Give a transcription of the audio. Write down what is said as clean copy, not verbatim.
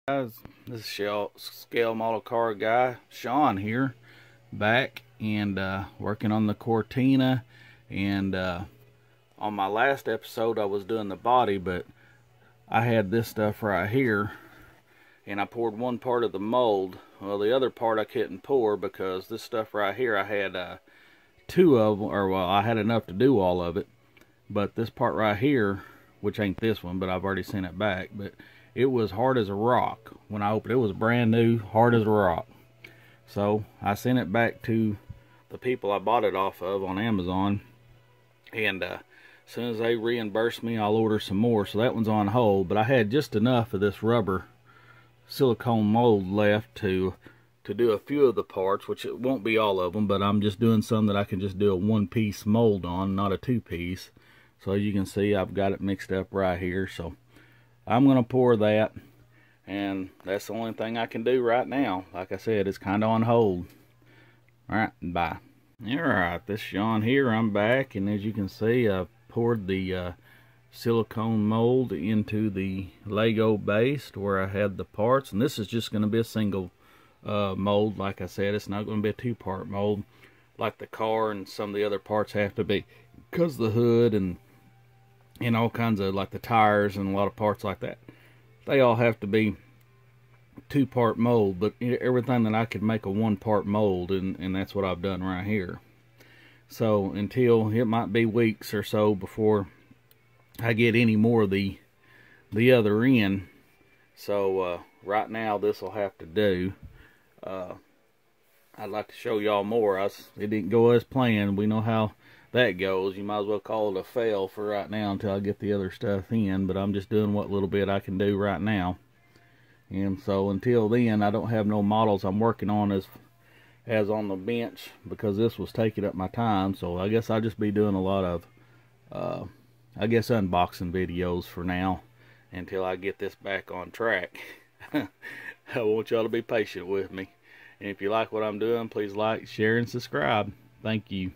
Guys, this is scale model car guy Sean here, back and working on the Cortina. And on my last episode I was doing the body, but I had this stuff right here and I poured one part of the mold. Well, the other part I couldn't pour because this stuff right here, I had two of them, or well, I had enough to do all of it, but this part right here, which ain't this one, but I've already sent it back, but it was hard as a rock. When I opened it, it was brand new, hard as a rock. So I sent it back to the people I bought it off of on Amazon, and as soon as they reimburse me, I'll order some more. So that one's on hold, but I had just enough of this rubber silicone mold left to do a few of the parts, which it won't be all of them, but I'm just doing some that I can just do a one-piece mold on, not a two-piece. So as you can see, I've got it mixed up right here. So I'm going to pour that, and that's the only thing I can do right now. Like I said, it's kind of on hold. Alright, bye. Alright, this is Sean here. I'm back, and as you can see, I've poured the silicone mold into the Lego base where I had the parts, and this is just going to be a single mold. Like I said, it's not going to be a two-part mold like the car and some of the other parts have to be, because the hood and all kinds of, like the tires and a lot of parts like that, they all have to be two-part mold. But everything that I could make a one-part mold, and that's what I've done right here. So until, it might be weeks or so before I get any more of the other end. So right now this will have to do. I'd like to show y'all more. It didn't go as planned. We know how that goes. You might as well call it a fail for right now until I get the other stuff in, but I'm just doing what little bit I can do right now. And so until then, I don't have no models I'm working on as on the bench, because this was taking up my time. So I guess I'll just be doing a lot of I guess unboxing videos for now until I get this back on track. I want y'all to be patient with me, and if you like what I'm doing, please like, share, and subscribe. Thank you.